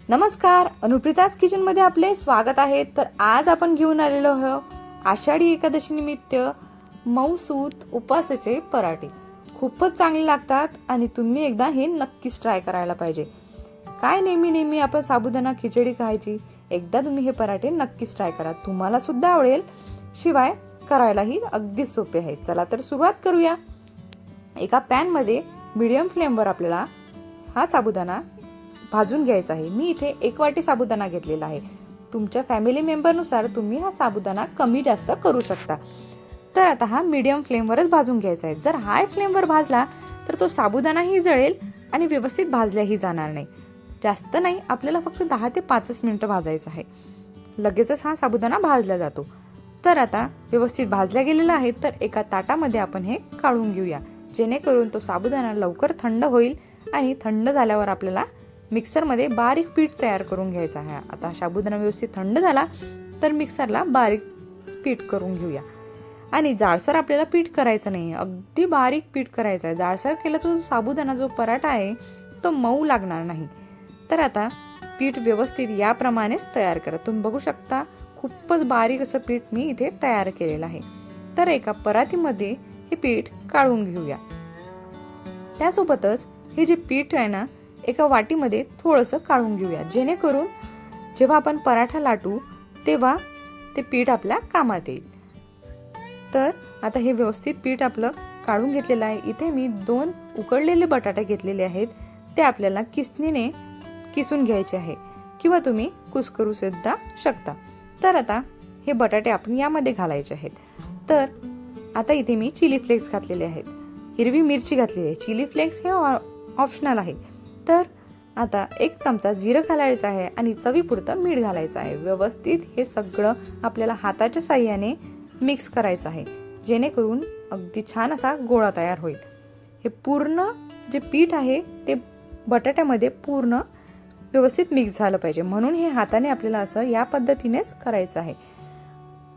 नमस्कार, अनुप्रिताज किचन मध्ये आपले स्वागत आहे। तर आज आपण घेऊन आलेलो आहोत आषाढी एकादशी निमित्त मऊसूत उपासाचे पराठे। खूपच चांगले लागतात आणि तुम्ही एकदा हे नक्कीच ट्राय करायला पाहिजे। काय नेहमी आपण साबुदाणा खिचडी खायची, एकदा तुम्ही हे पराठे नक्कीच ट्राय करा, तुम्हाला सुद्धा आवडेल। शिवाय करायलाही अगदी सोपे आहे। चला तर सुरुवात करूया। एका पॅन मध्ये मीडियम फ्लेम वर आपल्याला हा साबुदाणा भाजून घ्यायचा आहे। मी इथे 1 वाटी साबुदाणा घेतलेला आहे। तुमच्या फॅमिली मेंबर नुसार तुम्ही हा साबुदाणा कमी जास्त करू शकता। तर आता हा मीडियम फ्लेम वरच भाजून घ्यायचा आहे। जर हाय फ्लेम वर भाजला तर तो साबुदाणाही जळेल आणि व्यवस्थित भाजल्याही जाणार नाही। जास्त नाही, आपल्याला फक्त 10 ते 5 मिनिटं भाजायचं आहे। लगेचच हा साबुदाणा भाजला जातो। तर आता व्यवस्थित भाजला गेलेला आहे। तर एका ताटामध्ये आपण हे काढून घेऊया, जेणेकरून तो साबुदाणा लवकर थंड होईल आणि थंड झाल्यावर आपल्याला मिक्सर मध्ये बारीक पीठ तयार करून घ्यायचा आहे। आता साबुदाणा व्यवस्थित थंड झाला तर मिक्सरला बारीक पीठ करून घेऊया। आणि जाडसर आपल्याला पीठ करायचं नाही, अगदी बारीक पीठ करायचं आहे। जाडसर केलं तर साबुदाणा जो पराठा आहे तो मऊ लागणार नाही। तर आता पीठ व्यवस्थित याप्रमाणेच तयार करा। तुम्ही बघू शकता खूपच बारीक असं पीठ मी इथे तयार केलेलं आहे। तर एका परातीमध्ये हे पीठ काढून घेऊया। त्यासोबतच हे जे पीठ आहे ना, एका वाटीमध्ये थोडंसं काढून घेऊया, जेणेकरून जेव्हा आपण पराठा लाटू तेव्हा ते पीठ आपल्या कामात येईल। तर आता हे व्यवस्थित पीठ आपलं काढून घेतलेलं आहे। इथे मी 2 उकडलेले बटाटे घेतलेले आहेत, ते आपल्याला किसणीने किसून घ्यायचे आहे किंवा तुम्ही कुस्करू सुद्धा शकता। तर आता हे बटाटे आपण यामध्ये घालायचे आहेत। तर आता इथे मी चिली फ्लेक्स घातलेले आहेत, हिरवी मिरची घातलेली आहे। चिली फ्लेक्स हे ऑप्शनल आहे। तर आता 1 चमचा जिरं घालायचं आहे आणि चवीपुरतं मीठ घालायचं आहे। व्यवस्थित हे सगळं आपल्याला हाताच्या साहाय्याने मिक्स करायचं आहे, जेणेकरून अगदी छान असा गोळा तयार होईल। हे पूर्ण जे पीठ आहे ते बटाट्यामध्ये पूर्ण व्यवस्थित मिक्स झालं पाहिजे, म्हणून हे हाताने आपल्याला असं या पद्धतीनेच करायचं आहे।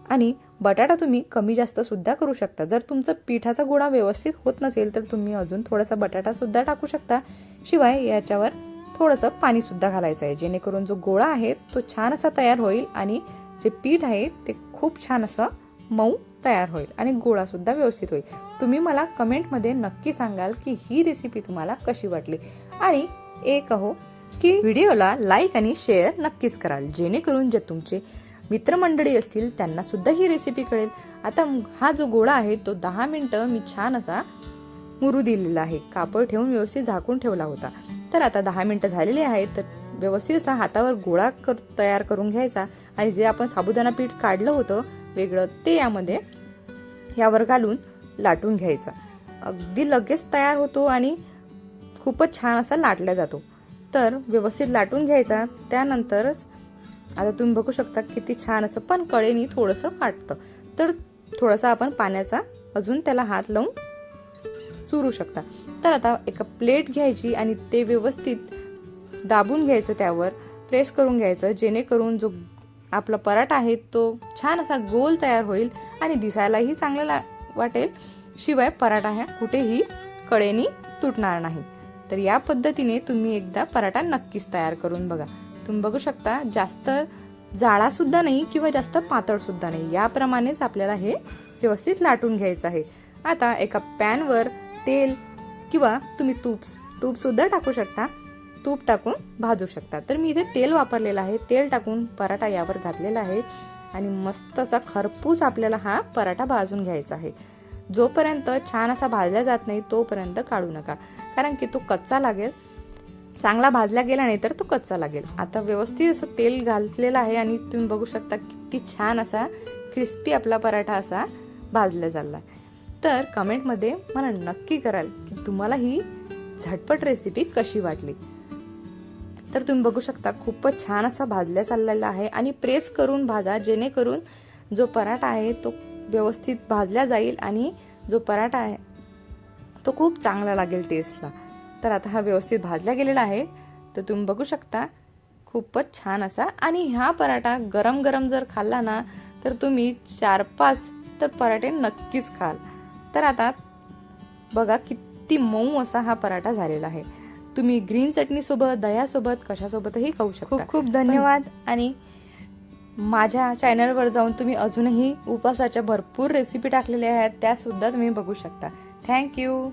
आणि बटाटा तुम्ही कमी जास्त सुद्धा करू शकता। जर तुमचं पिठाचा गोळा व्यवस्थित होत नसेल तर तुम्ही अजून थोडासा बटाटा सुद्धा टाकू शकता। शिवाय याच्यावर थोडंसं पाणी सुद्धा घालायचं आहे, जेणेकरून जो गोळा आहे तो छान असा तयार होईल आणि जे पीठ आहे ते खूप छान असं मऊ तयार होईल आणि गोळा सुद्धा व्यवस्थित होईल। तुम्ही मला कमेंटमध्ये नक्की सांगाल की ही रेसिपी तुम्हाला कशी वाटली आणि एक अहो की व्हिडिओला लाईक आणि शेअर नक्कीच कराल, जेणेकरून जे तुमचे मित्रमंडळी असतील त्यांना सुद्धा ही रेसिपी कळेल। आता हा जो गोळा आहे तो 10 मिनिटं मी छान असा मुरू दिलेला आहे, कापड ठेवून व्यवस्थित झाकून ठेवला होता। तर आता 10 मिनिटं झालेली आहेत। तर व्यवस्थित असा हातावर गोळा तयार करून घ्यायचा आणि जे आपण साबुदाणा पीठ काढलं होतं वेगळं ते यावर घालून लाटून घ्यायचा। अगदी लगेच तयार होतो आणि खूपच छान असा लाटला जातो। तर व्यवस्थित लाटून घ्यायचा। त्यानंतरच आता तुम्ही बघू शकता किती छान असं पण कडेनी थोडंसं फाटतं, तर थोडासा आपण पाण्याचा अजून त्याला हात लावून चुरू शकता। तर आता एका प्लेट घ्यायची आणि ते व्यवस्थित दाबून घ्यायचं, त्यावर प्रेस करून घ्यायचं, जेणेकरून जो आपला पराठा आहे तो छान असा गोल तयार होईल आणि दिसायलाही चांगला वाटेल। शिवाय पराठा हा कुठेही कडेनी तुटणार नाही। तर या पद्धतीने तुम्ही एकदा पराठा नक्कीच तयार करून बघा। तुम्ही बघू शकता जास्त जाडा सुद्धा नाही किंवा जास्त पातळ सुद्धा नाही, याप्रमाणेच आपल्याला हे व्यवस्थित लाटून घ्यायचं आहे। आता एका पॅनवर तेल किंवा तुम्ही तूप सुद्धा टाकू शकता, तूप टाकून भाजू शकता। तर मी इथे तेल वापरलेलं आहे। तेल टाकून पराठा यावर घातलेला आहे आणि मस्त असा खरपूस आपल्याला हा पराठा भाजून घ्यायचा आहे। जोपर्यंत छान असा भाजला जात नाही तोपर्यंत काढू नका, कारण की तो कच्चा लागेल। चांगला भाजला गेला नाही तर तो कच्चा लागेल। आता व्यवस्थित असं तेल घातलेलं आहे आणि तुम्ही बघू शकता किती छान असा क्रिस्पी आपला पराठा असा भाजला चालला। तर कमेंटमध्ये मला नक्की कराल की तुम्हाला ही झटपट रेसिपी कशी वाटली। तर तुम्ही बघू शकता खूपच छान असा भाजला चाललेला आहे आणि प्रेस करून भाजा, जेणेकरून जो पराठा आहे तो व्यवस्थित भाजला जाईल आणि जो पराठा आहे तो खूप चांगला लागेल टेस्टला। तर आता हा व्यवस्थित भाजला गेलेला आहे। तर तुम्ही बघू शकता खूपच छान असा, आणि हा पराठा गरम गरम जर खाल्ला ना तर तुम्ही 4-5 तर पराठे नक्कीच खाल। तर आता बघा किती मऊ असा हा पराठा झालेला आहे। तुम्ही ग्रीन चटणी सोबत, दह्यासोबत, कशासोबतही खाऊ शकता. खूप खूप धन्यवाद. आणि माझ्या चॅनलवर जाऊन तुम्ही अजूनही उपवासाच्या भरपूर रेसिपी टाकलेल्या आहेत, त्या सुद्धा तुम्ही बघू शकता. थँक्यू.